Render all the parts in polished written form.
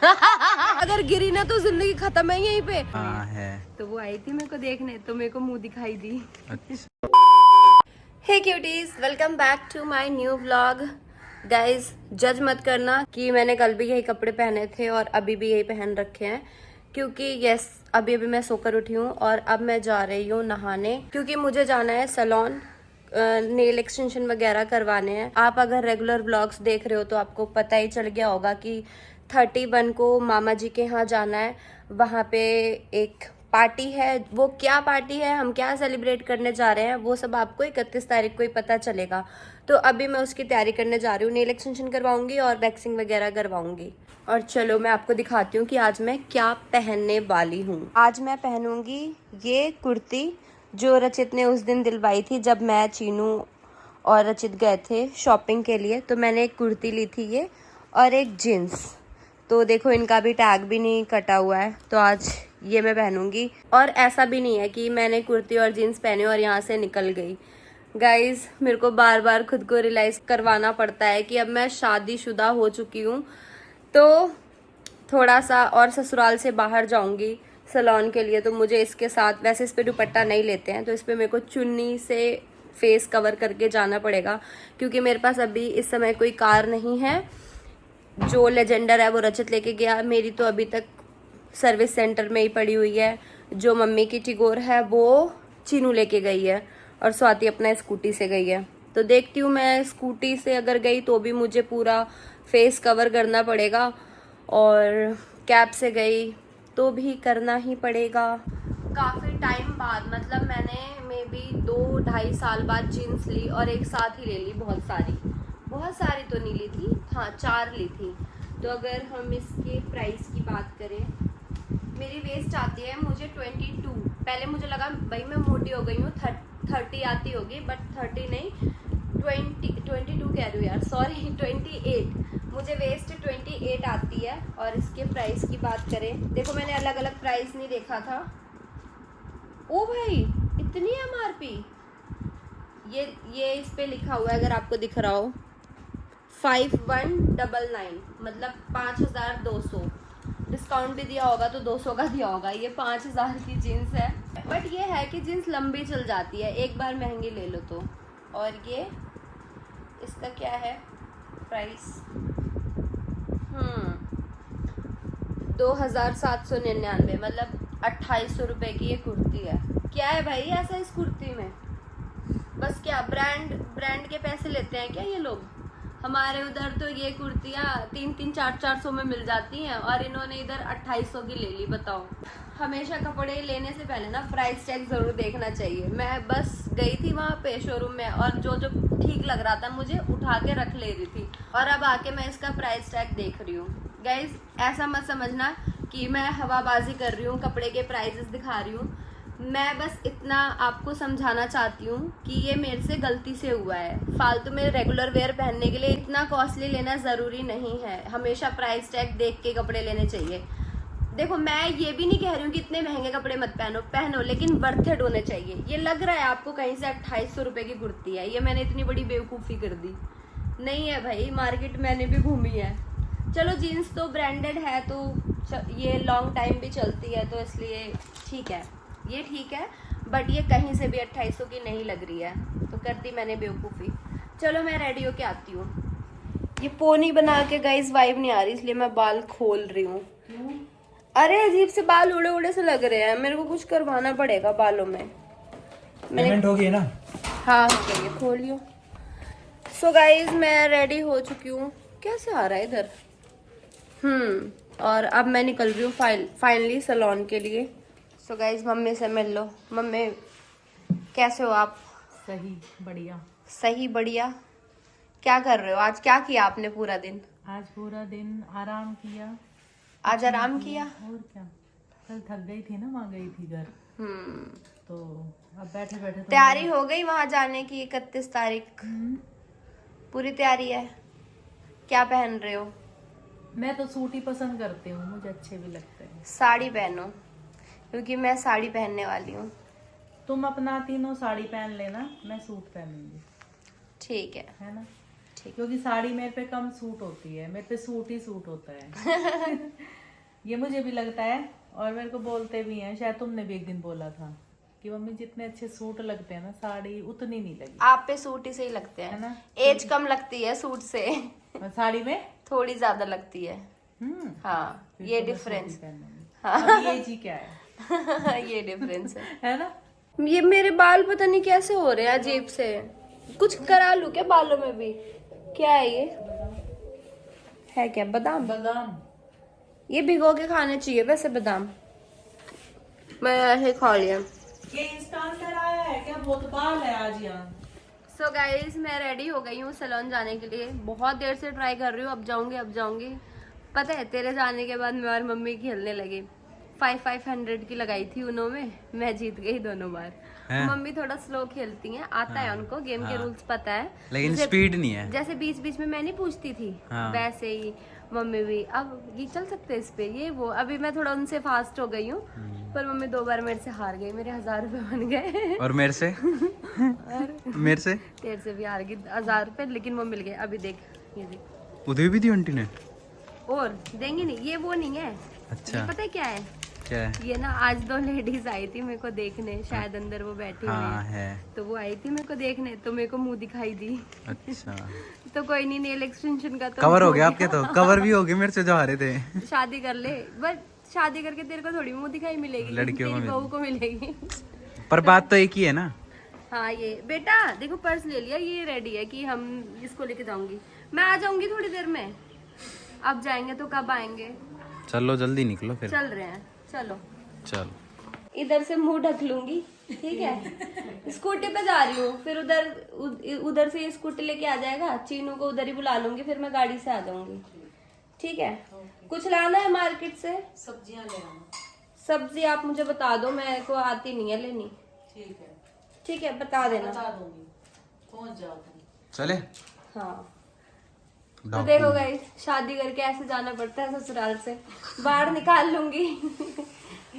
अगर गिरी ना तो जिंदगी खत्म है यहीं पे। हाँ है। तो वो आई थी मेरे को देखने, तो मेरे को मुंह दिखाई दी। अच्छा। Hey cuties, welcome back to my new vlog. Guys जज मत करना कि मैंने कल भी यही कपड़े पहने थे और अभी भी यही पहन रखे हैं, क्योंकि यस अभी मैं सोकर उठी हूँ और अब मैं जा रही हूँ नहाने, क्योंकि मुझे जाना है सैलून, नेल एक्सटेंशन वगैरह करवाने हैं। आप अगर रेगुलर व्लॉग्स देख रहे हो तो आपको पता ही चल गया होगा कि 31 को मामा जी के यहाँ जाना है। वहाँ पे एक पार्टी है, वो क्या पार्टी है, हम क्या सेलिब्रेट करने जा रहे हैं, वो सब आपको 31 तारीख को ही पता चलेगा। तो अभी मैं उसकी तैयारी करने जा रही हूँ, नेल एक्सटेंशन करवाऊंगी और वैक्सिंग वगैरह करवाऊंगी। और चलो मैं आपको दिखाती हूँ कि आज मैं क्या पहनने वाली हूँ। आज मैं पहनूंगी ये कुर्ती जो रचित ने उस दिन दिलवाई थी जब मैं, चीनू और रचित गए थे शॉपिंग के लिए। तो मैंने एक कुर्ती ली थी ये, और एक जीन्स। तो देखो इनका भी टैग भी नहीं कटा हुआ है, तो आज ये मैं पहनूंगी। और ऐसा भी नहीं है कि मैंने कुर्ती और जीन्स पहने और यहाँ से निकल गई। गाइज मेरे को बार बार खुद को रियलाइज करवाना पड़ता है कि अब मैं शादीशुदा हो चुकी हूँ, तो थोड़ा सा और ससुराल से बाहर जाऊंगी सैलून के लिए, तो मुझे इसके साथ, वैसे इस पे दुपट्टा नहीं लेते हैं, तो इस पे मेरे को चुन्नी से फेस कवर करके जाना पड़ेगा, क्योंकि मेरे पास अभी इस समय कोई कार नहीं है। जो लेजेंडर है वो रचित लेके गया, मेरी तो अभी तक सर्विस सेंटर में ही पड़ी हुई है। जो मम्मी की टिगोर है वो चीनू लेके गई है, और स्वाति अपना स्कूटी से गई है। तो देखती हूँ, मैं स्कूटी से अगर गई तो भी मुझे पूरा फेस कवर करना पड़ेगा, और कैब से गई तो भी करना ही पड़ेगा। काफ़ी टाइम बाद, मतलब मैंने मे बी 2-2.5 साल बाद जीन्स ली, और एक साथ ही ले ली। बहुत सारी तो नहीं ली थी, हाँ 4 ली थी। तो अगर हम इसके प्राइस की बात करें, मेरी वेस्ट आती है मुझे 22। पहले मुझे लगा भाई मैं मोटी हो गई हूँ, 30 आती होगी, बट 30 नहीं, 22 कह रही हूँ यार, सॉरी 28। मुझे वेस्ट 28 आती है। और इसके प्राइस की बात करें, देखो मैंने अलग अलग प्राइस नहीं देखा था। ओ भाई इतनी MRP, ये इस पे लिखा हुआ है, अगर आपको दिख रहा हो 5199, मतलब 5200। डिस्काउंट भी दिया होगा तो 200 का दिया होगा। ये 5000 की जीन्स है, बट ये है कि जीन्स लंबी चल जाती है, एक बार महंगी ले लो तो। और ये इसका क्या है प्राइस, 2799, मतलब 2800 रुपये की ये कुर्ती है। क्या है भाई ऐसा इस कुर्ती में, बस क्या ब्रांड के पैसे लेते हैं क्या ये लोग? हमारे उधर तो ये कुर्तियाँ 300-400 में मिल जाती हैं, और इन्होंने इधर 2800 की ले ली, बताओ। हमेशा कपड़े लेने से पहले ना प्राइस टैग जरूर देखना चाहिए। मैं बस गई थी वहाँ पे शोरूम में, और जो ठीक लग रहा था मुझे उठा के रख ले रही थी, और अब आके मैं इसका प्राइस टैग देख रही हूँ। गाइज ऐसा मत समझना कि मैं हवाबाजी कर रही हूँ, कपड़े के प्राइजेस दिखा रही हूँ। मैं बस इतना आपको समझाना चाहती हूँ कि ये मेरे से गलती से हुआ है। फालतू में रेगुलर वेयर पहनने के लिए इतना कॉस्टली लेना ज़रूरी नहीं है। हमेशा प्राइस टैग देख के कपड़े लेने चाहिए। देखो मैं ये भी नहीं कह रही हूँ कि इतने महंगे कपड़े मत पहनो, लेकिन बर्थेड होने चाहिए। ये लग रहा है आपको कहीं से 2800 रुपये की कुर्ती है, ये मैंने इतनी बड़ी बेवकूफ़ी कर दी। नहीं है भाई, मार्केट मैंने भी घूमी है। चलो जीन्स तो ब्रांडेड है, तो ये लॉन्ग टाइम भी चलती है, तो इसलिए ठीक है, ये ठीक है। बट ये कहीं से भी 2800 की नहीं लग रही है, तो कर दी मैंने बेवकूफ़ी। चलो मैं रेडी होके आती हूँ। ये पोनी बना के गाइस वाइब नहीं आ रही, इसलिए मैं बाल खोल रही हूँ। अरे अजीब से बाल उड़े उड़े से लग रहे हैं, मेरे को कुछ करवाना पड़ेगा बालों में। पेमेंट हो गई ना? हाँ हो गई है, खोलियो। सो गाइज मैं रेडी हो चुकी हूँ। कैसे आ रहा है इधर? और अब मैं निकल रही हूँ फाइनली सैलून के लिए। सो गाइज मम्मी से मिल लो। मम्मी कैसे हो आप? सही बढ़िया। सही बढ़िया। क्या कर रहे हो आज? क्या किया आपने पूरा दिन? आज पूरा दिन आराम किया। आज आराम किया? और क्या, कल थक गई थी ना, वहाँ गई थी घर। तो अब बैठे बैठे तैयारी हो गई वहां जाने की 31 तारीख? पूरी तैयारी है? क्या पहन रहे हो? मैं तो सूट ही पसंद करती हूँ, मुझे अच्छे भी लगते हैं। साड़ी पहनो, क्योंकि मैं साड़ी पहनने वाली हूँ। तुम अपना तीनों साड़ी पहन लेना, मैं सूट पहनूंगी। ठीक है ना? क्योंकि साड़ी मेरे पे कम सूट होती है, मेरे पे सूट ही सूट होता है। ये मुझे भी लगता है और मेरे को बोलते भी हैं, शायद तुमने भी एक दिन बोला था कि मम्मी जितने अच्छे सूट लगते हैं ना साड़ी उतनी नहीं लगी। आप पे सूट ही सही लगते हैं है ना? एज कम लगती है सूट से और साड़ी में थोड़ी ज्यादा लगती है। हाँ फिर ये तो मैं डिफरेंस सूट ही पहनूंगी। अब ये जी क्या है ये डिफरेंस है ना? ये मेरे बाल पता नहीं कैसे हो रहे हैं अजीब से, कुछ करा लूं क्या बालों में भी? क्या है ये? है क्या बादाम? बादाम ये भिगो के खाने चाहिए वैसे बादाम, मैं ऐसे खा लिया। ये इंस्टेंट आया है क्या? बहुत बाल है आज यहाँ। सो गाइज मैं रेडी हो गई हूँ सैलून जाने के लिए, बहुत देर से ट्राई कर रही हूँ, अब जाऊंगी। पता है तेरे जाने के बाद मैं और मम्मी खेलने लगे, 500 की लगाई थी उन्होंने, मैं जीत गई दोनों बार। मम्मी थोड़ा स्लो खेलती हैं, आता है उनको गेम के रूल्स पता है, लेकिन स्पीड नहीं है। जैसे बीच बीच में मैं नहीं पूछती थी वैसे ही मम्मी भी। अब ये चल सकते हैं इस पे, ये वो, अभी मैं थोड़ा उनसे फास्ट हो गई हूँ, पर मम्मी 2 बार मेरे से हार गई, मेरे 1000 रुपए बन गए। और मेरे से मेरे से तेरे से भी हार गई 1000 रुपए, लेकिन वो मिल गए। अभी देख ये देख, उधर भी दी आंटी ने। और देंगे नहीं, ये वो नहीं है। अच्छा ये पता है क्या है? क्या है? ये ना आज 2 लेडीज आई थी मेरे को देखने, शायद अंदर वो बैठी हुई हाँ है, है। तो वो आई थी मेरे को देखने, तो मेरे को मुंह दिखाई दी। अच्छा तो कोई नहीं, नेल एक्सटेंशन का तो कवर हो गया आपके, तो कवर भी हो गए मेरे से जो हारे थे। शादी कर ले, बस शादी करके तेरे को थोड़ी मुंह दिखाई मिलेगी, लड़कियों तेरी को बहू को मिलेगी। पर बात तो एक ही है ना। हाँ ये बेटा देखो पर्स ले लिया, ये रेडी है कि हम इसको लेके जाऊंगी, मैं आ जाऊंगी थोड़ी देर में। अब जाएंगे तो कब आएंगे? चलो जल्दी निकलो फिर। चल रहे हैं चलो। चल इधर से मुंह ढक लूंगी, ठीक है? स्कूटी पे जा रही हूँ, फिर उधर से ये स्कूटी लेके आ जाएगा, चीनू को उधर ही बुला लूंगी, फिर मैं गाड़ी से आ जाऊंगी, ठीक है? कुछ लाना है मार्केट से? सब्जियां ले आना। सब्जी आप मुझे बता दो, मेरे को आती नहीं है लेनी। ठीक है, ठीक है बता देना। बता दूंगी, पहुंच जाओ तुम। चले। हाँ तो देखो गाइस, शादी करके ऐसे जाना पड़ता है ससुराल से, बाहर निकाल लूंगी।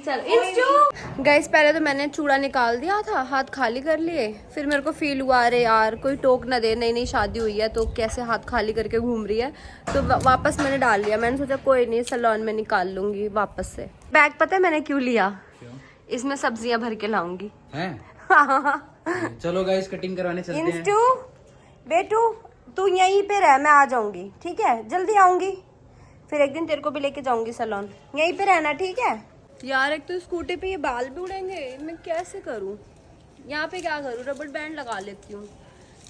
चलो गाइस, पहले तो मैंने चूड़ा निकाल दिया था, हाथ खाली कर लिए, फिर मेरे को फील हुआ अरे यार कोई टोक ना दे, नई नई शादी हुई है तो कैसे हाथ खाली करके घूम रही है, तो वापस मैंने डाल लिया। मैंने सोचा कोई नहीं सैलून में निकाल लूंगी वापस से। बैग पता है मैंने क्यों लिया? इसमें सब्जियां भर के लाऊंगी। चलो गाइस कटिंग करवाने चलते हैं। इंस्टू बेटू तू यहीं पे रह, मैं आ जाऊंगी, ठीक है? जल्दी आऊंगी, फिर एक दिन तेरे को भी लेके जाऊंगी सैलून, यहीं पे रहना, ठीक है? यार एक तो स्कूटी पे ये बाल भी उड़ेंगे, मैं कैसे करूं? यहाँ पे क्या करूं? रबड़ बैंड लगा लेती हूँ,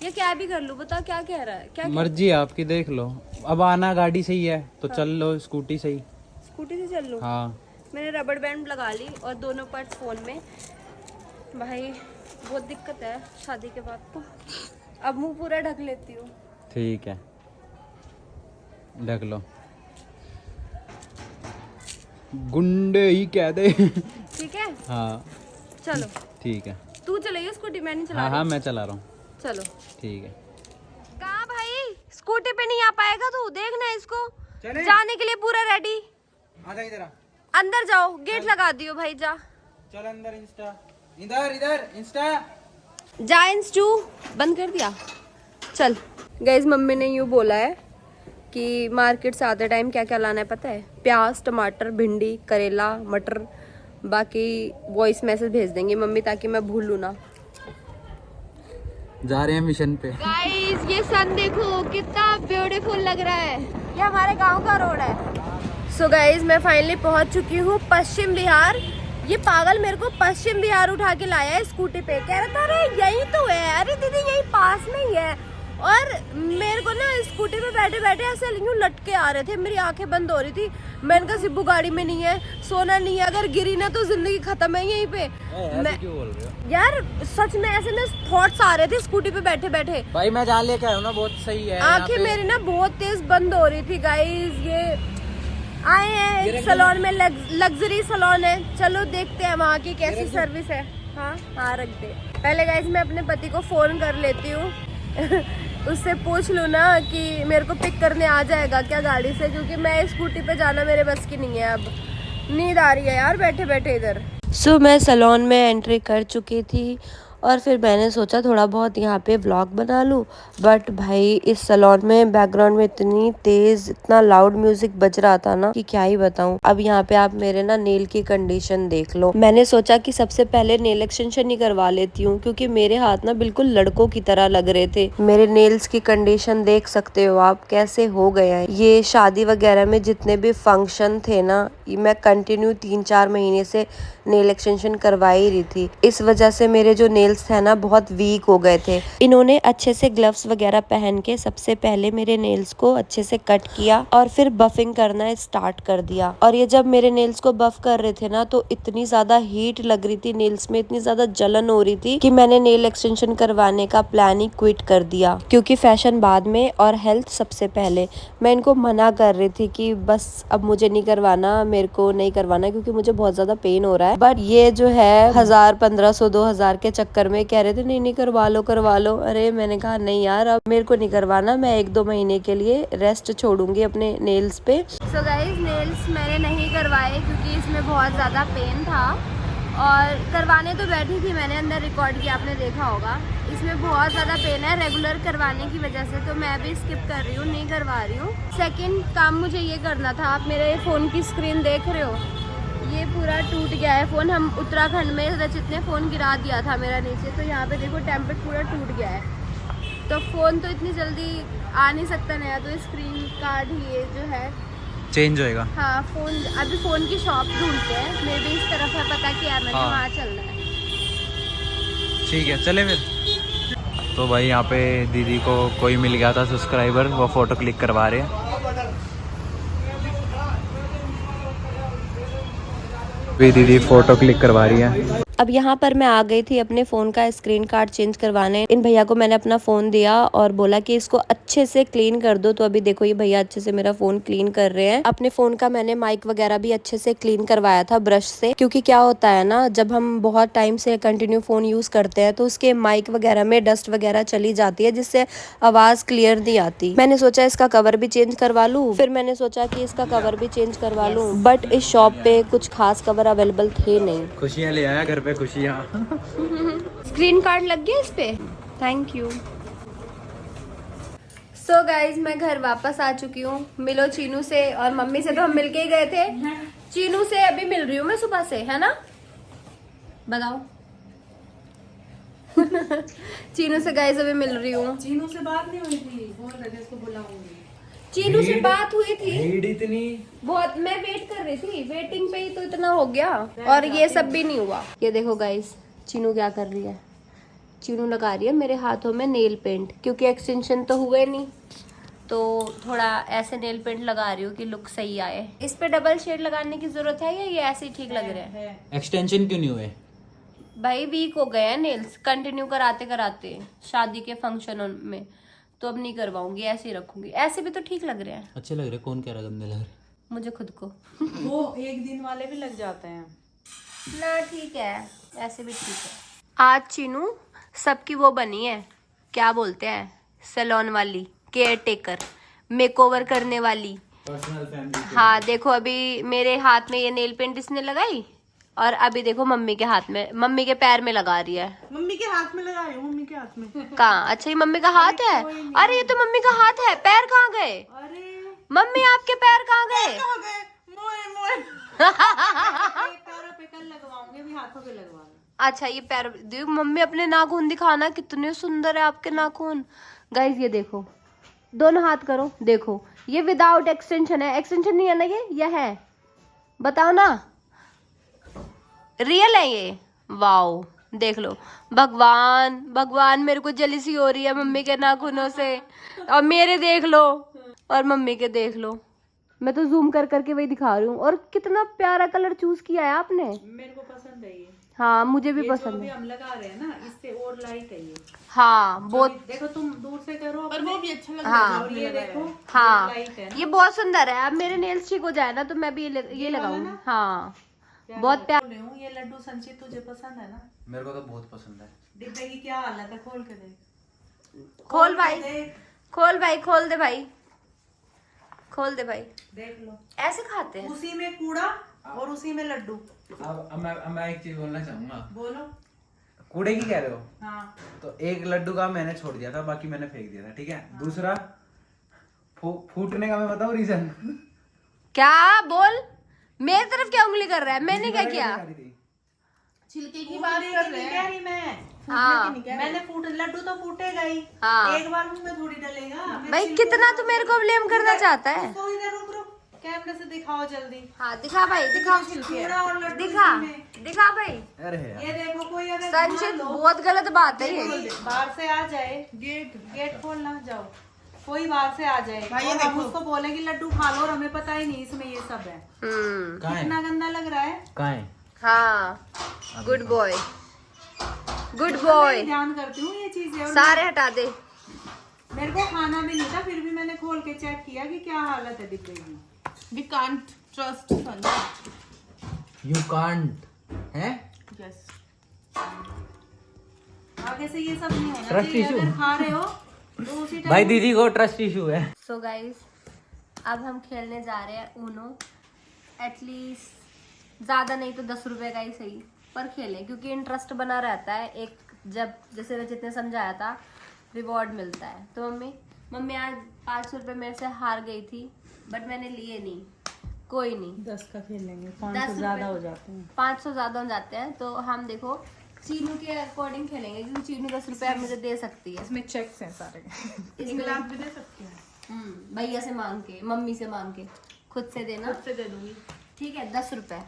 ये क्या भी कर लूं? बता क्या कह रहा है? क्या मर्जी है आपकी, देख लो। अब आना गाड़ी सही है तो चल लो, स्कूटी सही। स्कूटी से चल लूं? हाँ मैंने रबड़ बैंड लगा ली और दोनों पार्ट फोन में। भाई बहुत दिक्कत है शादी के बाद तो, अब मुंह पूरा ढक लेती हूँ। ठीक है ढक लो, गुंडे ही कह दे। ठीक है हाँ चलो। ठीक है। तू चलाइए स्कूटी, मैं नहीं चला हाँ रही। हाँ मैं चला रहा हूँ। चलो ठीक है। कहाँ भाई, स्कूटी पे नहीं आ पाएगा तू, देखना इसको चले? जाने के लिए पूरा रेडी। आजा इधर, अंदर जाओ, गेट लगा दियो भाई, जा चल अंदर। इंस्टा इधर, इधर इंस्टा जा। इंस्टू बंद कर दिया। चल गाइस, मम्मी ने यूँ बोला है कि मार्केट से आते टाइम क्या क्या लाना है पता है? प्याज, टमाटर, भिंडी, करेला, मटर, बाकी वॉइस मैसेज भेज देंगी मम्मी ताकि मैं भूलूं ना। जा रहे हैं मिशन पे। गाइस ये सन देखो कितना ब्यूटीफुल लग रहा है, ये हमारे गांव का रोड है। सो गाइस मैं फाइनली पहुंच चुकी हूँ पश्चिम बिहार। ये पागल मेरे को पश्चिम बिहार उठा के लाया है स्कूटी पे, कह रहा था अरे यही तो है, अरे दीदी यही पास में ही है। और मेरे को ना स्कूटी पे बैठे बैठे ऐसे यूं लटके आ रहे थे, मेरी आंखें बंद हो रही थी। मैंने कहा सिब्बू गाड़ी में नहीं है, सोना नहीं है, अगर गिरी ना तो जिंदगी खत्म है यहीं पे। मैं क्यों बोल रहे हो? यार सच में ऐसे में थॉट्स आ रहे थे स्कूटी पे बैठे बैठे। भाई मैं जान लेके आया हूँ ना, बहुत सही है। आंखें मेरी ना बहुत तेज बंद हो रही थी। गाइस ये आए हैं सैलून में, लग्जरी सैलून है, चलो देखते हैं वहाँ की कैसी सर्विस है। हाँ हाँ रख दे। पहले गाइस मैं अपने पति को फोन कर लेती हूँ उससे पूछ लूँ ना कि मेरे को पिक करने आ जाएगा क्या गाड़ी से, क्योंकि मैं स्कूटी पे जाना मेरे बस की नहीं है। अब नींद आ रही है यार बैठे बैठे इधर। सो मैं सैलून में एंट्री कर चुकी थी और फिर मैंने सोचा थोड़ा बहुत यहाँ पे व्लॉग बना लूँ। बट भाई इस सैलून में बैकग्राउंड में इतनी तेज इतना लाउड म्यूजिक बज रहा था ना कि क्या ही बताऊँ। अब यहाँ पे आप मेरे ना नेल की कंडीशन देख लो। मैंने सोचा कि सबसे पहले नेल एक्सटेंशन ही करवा लेती हूँ, क्योंकि मेरे हाथ ना बिल्कुल लड़कों की तरह लग रहे थे। मेरे नेल्स की कंडीशन देख सकते हो आप कैसे हो गए हैं। ये शादी वगैरह में जितने भी फंक्शन थे ना, मैं कंटिन्यू 3-4 महीने से नेल एक्सटेंशन करवा ही रही थी। इस वजह से मेरे जो नेल्स थे ना बहुत वीक हो गए थे। इन्होंने अच्छे से ग्लव्स वगैरह पहन के सबसे पहले मेरे नेल्स को अच्छे से कट किया और फिर बफिंग करना स्टार्ट कर दिया। और ये जब मेरे नेल्स को बफ कर रहे थे ना तो इतनी ज्यादा हीट लग रही थी नेल्स में, इतनी ज्यादा जलन हो रही थी कि मैंने नेल एक्सटेंशन करवाने का प्लान ही क्विट कर दिया, क्योंकि फैशन बाद में और हेल्थ सबसे पहले। मैं इनको मना कर रही थी कि बस अब मुझे नहीं करवाना, मेरे को नहीं करवाना, क्योंकि मुझे बहुत ज्यादा पेन हो रहा है। बट ये जो है 1000, 1500, 2000 के चक्कर में कह रहे थे नहीं करवा लो। अरे मैंने कहा नहीं यार, अब मेरे को नहीं करवाना, मैं 1-2 महीने के लिए रेस्ट छोड़ूंगी अपने नेल्स पे। सो गाइस नेल्स मैंने नहीं करवाए क्योंकि इसमें बहुत ज़्यादा पेन था, और करवाने तो बैठी थी मैंने, अंदर रिकॉर्ड किया आपने देखा होगा। इसमें बहुत ज़्यादा पेन है रेगुलर करवाने की वजह से, तो मैं भी स्किप कर रही हूँ, नहीं करवा रही हूँ। सेकंड काम मुझे ये करना था, आप मेरे फ़ोन की स्क्रीन देख रहे हो, ये पूरा टूट गया है फ़ोन। हम उत्तराखंड में रचित ने फ़ोन गिरा दिया था मेरा नीचे, तो यहाँ पे देखो टेम्पलेट पूरा टूट गया है। तो फ़ोन तो इतनी जल्दी आ नहीं सकता नया, तो स्क्रीन कार्ड ही ये जो है चेंज होएगा। हाँ फ़ोन, अभी फ़ोन की शॉप ढूंढते हैं, मे भी इस तरफ है, पता किया मैंने, हाँ। वहाँ चलना है। ठीक है चले फिर। तो भाई यहाँ पे दीदी को कोई मिल गया था सब्सक्राइबर, वो फ़ोटो क्लिक करवा रहे हैं। दीदी फ़ोटो क्लिक करवा रही है। अब यहाँ पर मैं आ गई थी अपने फ़ोन का स्क्रीन कार्ड चेंज करवाने। इन भैया को मैंने अपना फ़ोन दिया और बोला कि इसको अच्छे से क्लीन कर दो। तो अभी देखो ये भैया अच्छे से मेरा फ़ोन क्लीन कर रहे हैं। अपने फ़ोन का मैंने माइक वगैरह भी अच्छे से क्लीन करवाया था ब्रश से, क्योंकि क्या होता है ना, जब हम बहुत टाइम से कंटिन्यू फ़ोन यूज़ करते हैं तो उसके माइक वगैरह में डस्ट वगैरह चली जाती है, जिससे आवाज़ क्लियर नहीं आती। मैंने सोचा इसका कवर भी चेंज करवा लूँ, फिर मैंने सोचा कि इसका कवर भी चेंज करवा लूँ, बट इस शॉप पे कुछ खास कवर अवेलेबल थे नहीं। खुशियाँ ले आया घर पे, खुशियाँ। स्क्रीन कार्ड लग गया इस पे, थैंक यू। सो गाइज मैं घर वापस आ चुकी हूँ। मिलो चीनू से, और मम्मी से तो हम मिलके ही गए थे। चीनू से अभी मिल रही हूँ मैं सुबह से, है ना, बताओ। चीनू से गाइज अभी मिल रही हूँ। चीनू से बात नहीं हुई थी, बोल रहे थे इसको बुलाऊंगी। चीनू से बात हुई थी भीड़ इतनी, बहुत, मैं वेट कर रही थी, वेटिंग पे ही तो इतना हो गया, और ये सब भी नहीं हुआ। ये देखो गाइस चीनू क्या कर रही है, चीनू लगा रही है मेरे हाथों में नेल पेंट, क्योंकि एक्सटेंशन तो हुए नहीं, तो थोड़ा ऐसे नेल पेंट लगा रही हूँ कि लुक सही आए। इस पे डबल शेड लगाने की जरूरत है या ये ऐसे ही ठीक लग रहे हैं? एक्सटेंशन क्यों नहीं हुए? भाई वीक हो गए हैं नेल्स कंटिन्यू कराते कराते शादी के फंक्शनों में, तो अब नहीं करवाऊंगी, ऐसे ही रखूंगी। ऐसे भी तो ठीक लग रहे हैं। अच्छे लग रहे, कौन कह रहा गंदे लग रहे? मुझे खुद को। वो 1 दिन वाले भी लग जाते हैं ना ठीक है, ऐसे भी ठीक है। आज चीनू सबकी वो बनी है, क्या बोलते हैं, सैलून वाली, केयर टेकर, मेकओवर करने वाली, पर्सनल फैमिली। हाँ देखो अभी मेरे हाथ में ये नेल पेंट इसने लगाई, और अभी देखो मम्मी के हाथ में, मम्मी के पैर में लगा रही है। मम्मी के हाथ में लगाई, मम्मी के हाथ में कहाँ? अच्छा ये मम्मी का हाथ है? अरे ये तो मम्मी का हाथ है, पैर कहाँ गए? अरे मम्मी आपके पैर कहाँ गए? पैरों पे कल लगवाऊंगी, अभी हाथों पे लगवाना। अच्छा ये पैर देखो, मम्मी अपने नाखून दिखाना, कितने सुंदर है आपके नाखून। गाइस ये देखो, दोनों हाथ करो, देखो ये विदाउट एक्सटेंशन है, एक्सटेंशन नहीं है ना ये है, बताओ ना, रियल है ये? वाओ देख लो, भगवान भगवान मेरे को जलीसी हो रही है मम्मी के नाखूनों से, और मेरे देख लो और मम्मी के देख लो। मैं तो जूम कर करके वही दिखा रही हूँ। और कितना प्यारा कलर चूज किया है आपने। मेरे को पसंद है ये। हाँ मुझे भी ये पसंद जो अभी है। हम लगा रहे हैं ना, इससे और लाइट है ये। हाँ बहुत, देखो तुम दूर से करो पर वो भी अच्छा लग हाँ, रहा है। और ये देखो हाँ लाइट है ना। ये बहुत सुंदर है। अब मेरे नेल्स ठीक हो जाए ना तो मैं भी ये लगाऊंगी। हाँ बहुत प्यार। बोल रही हूँ, ये लड्डू संचित तुझे पसंद है ना? मेरे को तो बहुत पसंद है। डिब्बे की क्या हालत है, खोल के देख। खोल भाई, देख, खोल भाई, खोल दे भाई, खोल दे भाई। देख लो, ऐसे खाते हैं? उसी में कूड़ा और उसी में लड्डू। अब मैं एक चीज बोलना चाहूंगा। बोलो। कूड़े की कह रहे हो? हाँ। तो एक लड्डू का मैंने छोड़ दिया था, बाकी मैंने फेंक दिया था, ठीक है। दूसरा फूटने का मैं बताऊं रीजन? क्या बोल, मेरी तरफ क्या उंगली कर रहा है? मैंने क्या किया? छिलके की बात कर रहे हैं। मैं हाँ मैंने लड्डू तो फूटेगा ही। हाँ एक बार मुंह में थोड़ी डलेगा। भाई कितना तू मेरे को ब्लेम करना चाहता है? तो इधर रुक रुक, कैमरे से दिखाओ जल्दी। हाँ दिखा भाई, दिखा पूरा और लड्डू दिखा इसमें। दिखा भाई। अरे यार, ये देखो, कोई अगर संचित मान लो बहुत गलत बात है ये। बाहर से आ जाए, गेट खोलना जाओ, कोई बाहर से आ जाए और हम उसको बोले कि लड्डू खा लो और हमें पता ही नहीं इसमें ये सब है। कहाँ है? कितना गंदा लग रहा है। कहाँ है? हाँ गुड बॉय, गुड बॉय। ध्यान करती हूँ ये चीजें। और सारे हटा दे। मेरे को खाना भी नहीं था, फिर भी मैंने खोल के चेक किया कि क्या हालत है डिब्बे की। We can't trust Sanjay. You can't, हैं? Yes. आगे से ये सब नहीं होना Trust चाहिए। issue. अगर खा रहे हो तो उसी टाइम। भाई दीदी को ट्रस्ट इशू है। सो गाइस अब हम खेलने जा रहे हैं ऊनो। एटलीस्ट ज़्यादा नहीं तो 10 रुपए का ही सही, पर खेलें क्योंकि इंटरेस्ट बना रहता है। एक जब जैसे रचित ने समझाया था रिवॉर्ड मिलता है। तो मम्मी आज 500 रुपये मेरे से हार गई थी, बट मैंने लिए नहीं। कोई नहीं, 10 का खेलेंगे, 10 500 ज्यादा हो जाते हैं। 500 ज़्यादा हो जाते हैं। तो हम देखो चीनू के अकॉर्डिंग खेलेंगे क्योंकि चीनू 10 रुपये अब मुझे दे सकती है। इसमें चेक्स हैं सारे। इसमें लाख भी दे सकती हैं। भैया से मांग के, मम्मी से मांग के, खुद से देना। खुद से दे दूंगी। ठीक है 10 रुपए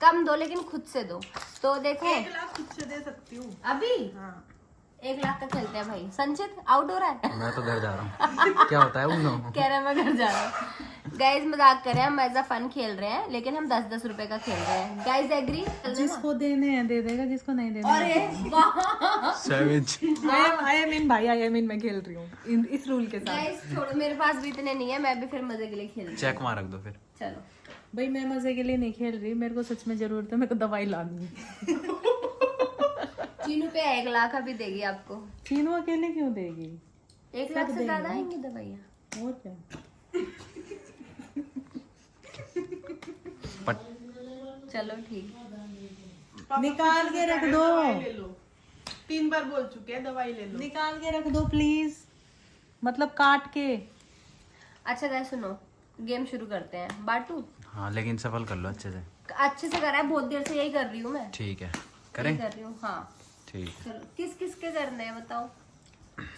कम दो लेकिन खुद से दो। तो देखो 1 लाख खुद से दे सकती हूँ। अभी हाँ। 1 लाख का खेलते हैं भाई। संचित आउट हो रहा है। मैं तो घर जा रहा हूँ। क्या होता है उन कह रहा है मैं घर जा रहा हूँ। गाइस मजाक कर रहे हैं, हम एज अ फन खेल रहे हैं, लेकिन हम 10-10 रुपए का खेल रहे हैं। Guys agree? जिसको देने हैं दे देगा, जिसको नहीं देने अरे वाह सैवेज। आई मीन भाई, आई मीन मैं खेल रही हूँ इस रूल के साथ। गाइस छोड़ो, मेरे पास भी इतने नहीं है, मैं भी फिर मजे के लिए खेल रही हूँ। चेक मार रख दो फिर। चलो भाई मैं मजे के लिए नहीं खेल रही, मेरे को सच में जरूरत है, मेरे को दवाई लानी है। चीनू पे 1 लाख अभी देगी आपको। तीनों अकेले क्यों देगी? 1 लाख से ज्यादा आएंगी दवाइयाँ। और क्या? चलो ठीक। निकाल के रख दो। 3 बार बोल चुके हैं दवाई ले लो। निकाल के रख दो प्लीज, मतलब काट के। अच्छा गाइस सुनो, गेम शुरू करते हैं। बाटू हाँ लेकिन सफल कर लो अच्छे से। अच्छे से करा है, बहुत देर से यही कर रही हूँ मैं। ठीक है यही करें। कर रही हूँ हाँ। ठीक। चलो किस किस के करने हैं बताओ?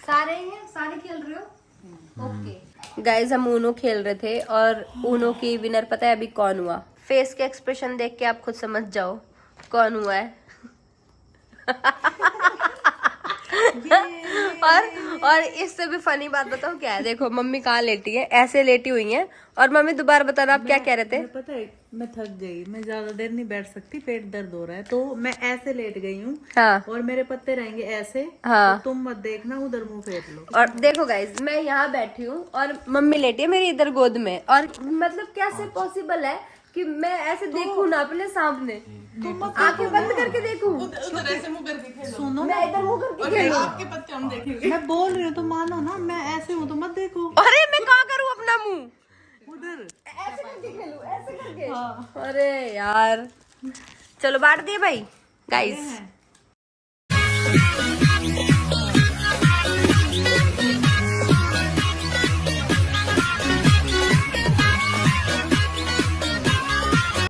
सारे ही हैं, सारे खेल रहे हो? ओके गाइस हम ऊनो खेल रहे थे और ऊनो की विनर पता है अभी कौन हुआ? फेस के एक्सप्रेशन देख के आप खुद समझ जाओ कौन हुआ है। और इससे भी फनी बात बताओ क्या है? देखो मम्मी कहाँ लेटी है, ऐसे लेटी हुई है। और मम्मी दोबारा बताना आप क्या कह रहे थे? मैं पता है मैं थक गई, मैं ज्यादा देर नहीं बैठ सकती, पेट दर्द हो रहा है, तो मैं ऐसे लेट गई हूँ। हाँ और मेरे पत्ते रहेंगे ऐसे। हाँ। तो तुम मत देखना, उधर मुंह फेर लो। और देखो गाइज मैं यहाँ बैठी हूँ और मम्मी लेटी है मेरी इधर गोद में। और मतलब कैसे पॉसिबल है कि मैं ऐसे देखूं ना अपने सामने, आंखें बंद करके देखूं? उधर ऐसे मुंह करके खेलो। सुनो, मैं इधर मुंह करके खेलूं? आपके पत्ते हम देखेंगे। मैं बोल रही हूँ तो मानो ना, मैं ऐसे हूँ तो मत देखो। अरे मैं कहाँ करूँ अपना मुंह? उधर ऐसे करके खेलूं, ऐसे करके? अरे यार चलो बांट दिए भाई गाइस।